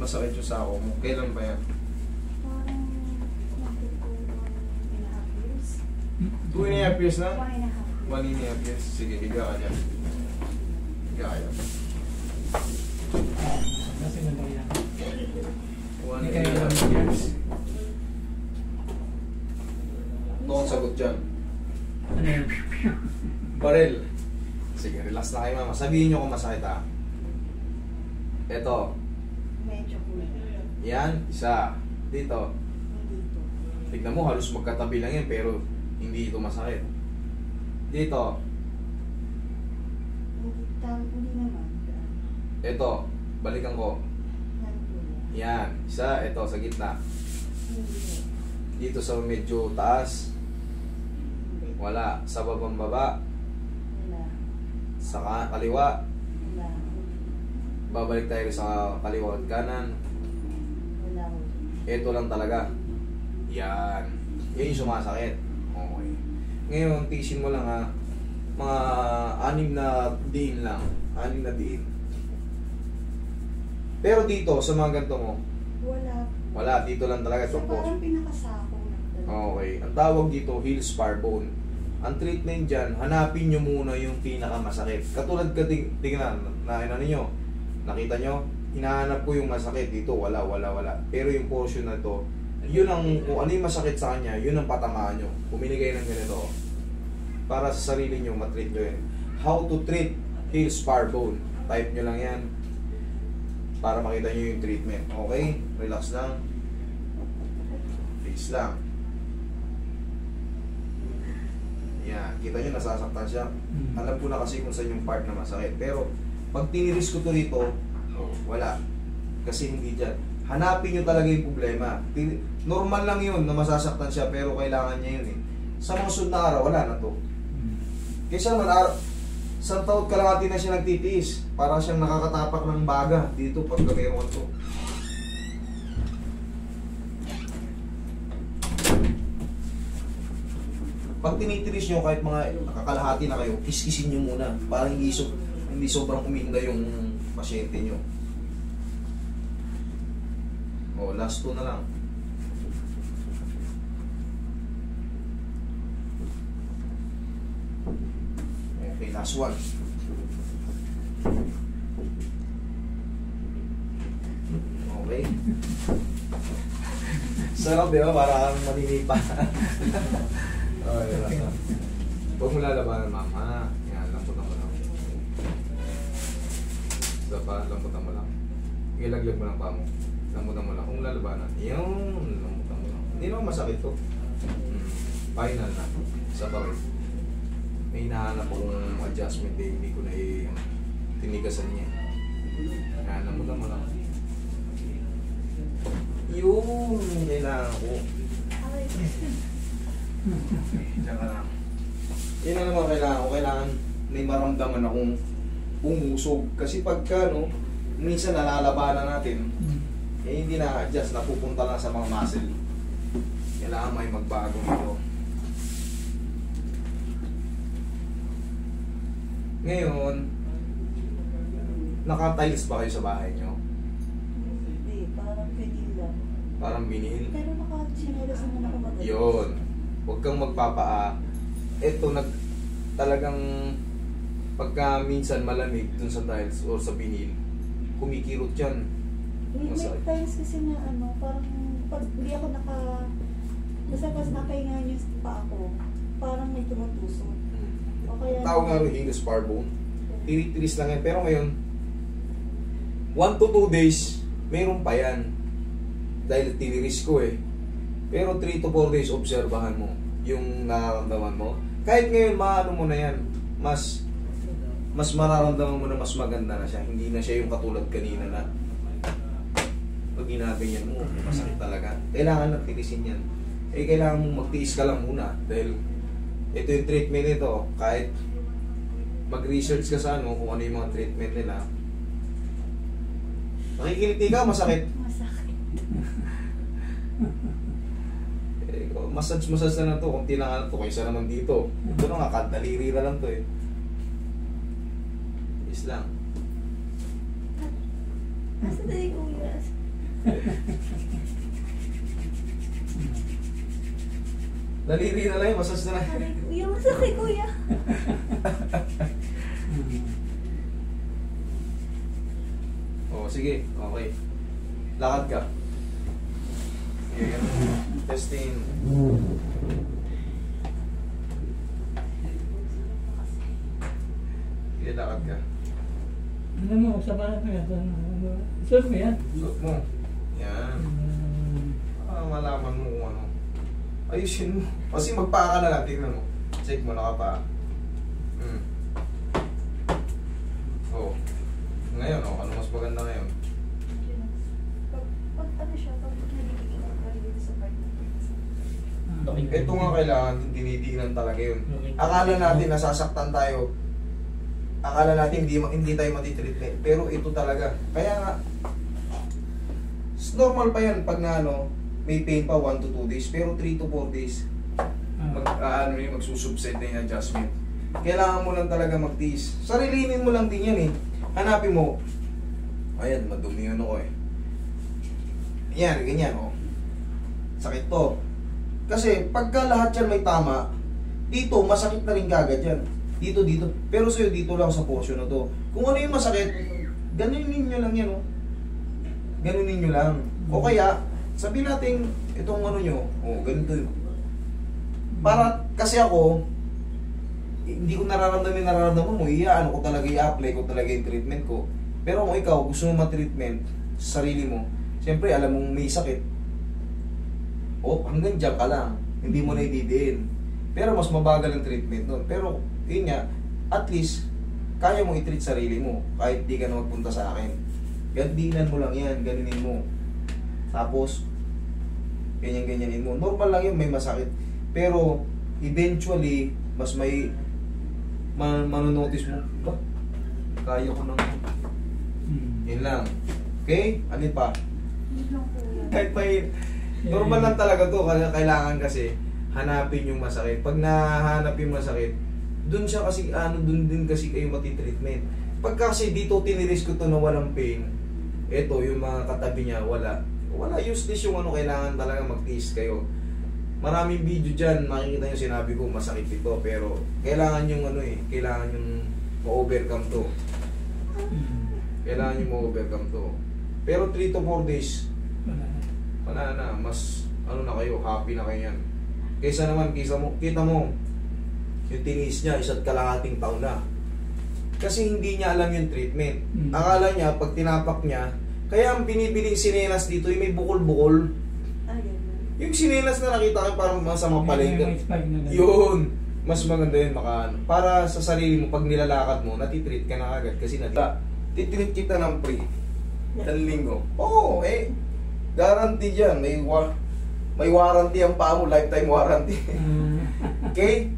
masakit yung sako mo. Kailan ba yan? Parang nakit ko 1.5 years. 2.5 years na? 1.5 years. 1.5 years. Sige, higa ka dyan. Higa ka dyan. Kasi nalaw yan. 1.5 years. Ito ang sagot dyan. Ano yun? Barel. Sige, relax na kayo mama. Sabihin nyo kung masakit ha. Ito. Medyo kulang. Yan. Isa. Dito. Dito. Tignan mo, halos magkatabi lang yan pero hindi ito masakit. Dito. Hindi naman. Ito. Balikan ko. Yan kulang. Yan. Isa. Ito sa gitna. Hindi. Dito sa medyo taas. Hindi. Wala. Sa babang baba. Wala. Sa kaliwa. Wala. Babalik tayo sa kaliwa at kanan. Wala. Ito lang talaga. Yan. Yan yung sumasakit. Okay. Ngayon, tisin mo lang ha. Mga 6 na diin lang. 6 na diin. Pero dito, sa mga ganito mo, Wala. wala. Dito lang talaga. So, Ito parang pinakasako na talaga. Okay. Ang tawag dito, heel spar bone. Ang treatment dyan, hanapin nyo muna yung pinakamasakit. Katulad ka, tingnan, ano ninyo, nakita nyo, hinahanap ko yung masakit dito, wala. Pero yung portion na to, yun ang, kung ano yung masakit sa kanya, yun ang patamaan nyo. Puminigay ng ganito, para sa sarili nyo, matreat nyo yun. How to treat heel spar bone. Type nyo lang yan, para makita nyo yung treatment. Okay? Relax lang. Face lang. Yan, kita nyo nasasaktan siya. Alam ko na kasi kung saan yung part na masakit. Pero, pag tiniris ko to rito, wala. Kasi hindi dyan. Hanapin nyo talaga yung problema. Normal lang yun na masasaktan siya, pero kailangan niya yun eh. Sa mga sunod na araw, wala na to. Kaysa naman, isang taon kalahati na siya nagtitiis. Parang siyang nakakatapak ng baga dito pag meron to. Pag tinitiris nyo, kahit mga nakakalahati na kayo, kiskisin nyo muna para hindi sobrang uminda yung pasyente nyo. O, last 2 na lang. Okay, last 1. Okay. Sarap di ba? Para kang maninipa. Okay, relax lang. Huwag mo lalabanan, mama. Yan, lamputan mo lang. Isa pa, lamputan mo lang. Ilaglag mo lang pa mo. Lamputan mo lang. Kung lalabanan, yun, lamputan mo lang. Hindi naman masakit to. Final na. Isa pa rin. May hinahanap akong adjustment eh. Hindi ko na tinigasan niya. Yan, lamputan mo lang. Yun, kailangan ko. Diyan ka lang. Yan ang naman kailangan ko. Kailangan may maramdaman akong umusog. Kasi pagka, no, minsan nalalabanan natin, eh hindi na-adjust, napupunta lang sa mga muscle. Kailangan may magbago nito. Ngayon, naka-tiles ba kayo sa bahay nyo? Hindi, parang pinil lang. Parang binil? Pero naka-chinelas naman ako magaling. Yun. Huwag kang magpapaa. Ito, talagang pagka minsan malamig dun sa tiles o sa binil, kumikirot yan. May times kasi na parang pag hindi ako basta pas nakahinga niyo pa ako, parang may tumutusok. O kaya Tawag nga rin heel spar bone. Tiris lang yan. Pero ngayon, 1 to 2 days, mayroon pa yan. Dahil tiniris ko eh. Pero 3 to 4 days, obserbahan mo yung nararamdaman mo. Kahit ngayon, maano mo na yan. Mas mararamdaman mo na mas maganda na siya. Hindi na siya yung katulad kanina na pag ginaganyan mo, masakit talaga. Kailangan na tirisin yan. Eh, kailangan mong magtiis ka lang muna. Dahil ito yung treatment nito. Kahit mag-research ka sa kung ano yung mga treatment nila. Nakikiliti ka, masakit. masakit. Massage na to, kung tinangan to, kaysa naman dito. Ito na nga, kadaliri na lang to eh. Is lang. Nasa dali ko yun. Daliri na lang yun, masas na lang. Aray, kuya, masakit kuya. Oh, sige, okay. Lakad ka. Sige, testing. Sige, lakad ka. Ano mo, sa parang ko yan. Suot mo yan? Suot mo. Yan. Malaman mo kung ano. Ayusin mo. Kasi magpaka na lang, tingnan mo. Check mo, nakapa. Oh. Ngayon, oh, ano mas maganda ngayon? Pag ano siya, pag nalibigin ako tayo dito sa part na Ito nga kailangan tinitingnan talaga yun. Akala natin nasasaktan tayo. Akala natin hindi tayo matitreatment. Pero ito talaga. Kaya nga, normal pa yan pag na ano, may pain pa 1 to 2 days. Pero 3 to 4 days, magsusubside na yung adjustment. Kailangan mo lang talaga magtiis. Sarilinin mo lang din yan eh. Hanapin mo. Ayan, madumi yun ako eh. Yan, ganyan oh. Sakit to. Kasi pagka lahat yan may tama, dito masakit na rin kagad yan. Dito. Pero sa'yo dito lang sa portion na to. Kung ano yung masakit, ganunin nyo lang yan oh. Ganunin nyo lang. O kaya, sabihin natin itong ano nyo, oh, ganito yun. Para, kasi ako, hindi ko nararamdaman mo, ano ko talaga i-apply ko talaga yung treatment ko. Pero kung ikaw, gusto mo ma-treatment sa sarili mo, siyempre alam mong may sakit. O, hanggang dyan ka lang. Hindi mo na ididiin. Pero mas mabagal ang treatment nun. Pero, yun nga, at least, kaya mo i-treat sarili mo, kahit di ka na magpunta sa akin. Gandinan mo lang yan, ganinin mo. Tapos, ganyan-ganyanin mo. Normal lang yun, may masakit. Pero, eventually, mas may manonotice mo, ba? Kaya ko nang... Yun lang. Okay? Alin pa? Yun lang kuya. Kahit may... Normal lang talaga to. Kailangan kasi hanapin yung masakit. Pag nahanap yung masakit, dun siya kasi, dun din kasi kayo matitreatment. Pag kasi dito tiniris ko to na walang pain, eto, yung mga katabi niya, wala, useless yung ano, kailangan talaga magtiis kayo. Maraming video dyan, makikita nyo sinabi ko, masakit ito, pero kailangan yung ano eh, kailangan yung ma-overcome to. Kailangan yung ma-overcome to. Pero 3 to 4 days, wala na, mas ano na kayo, happy na kayo yan. Kaysa naman, kita mo, yung tinis niya, 1 kalahating taon na. Kasi hindi niya alam yung treatment. Akala niya, pag tinapak niya, kaya ang binibiling sinelas dito, yung may bukol-bukol. Yung sinelas na nakita ko parang masama palengke. Yun. Mas maganda yun para sa sarili mo, pag nilalakad mo, natitreat ka na agad. Kasi titreat kita ng free. 1 linggo. Oo, eh. Guarantee dyan. May warranty ang paa mo. Lifetime warranty. Okay?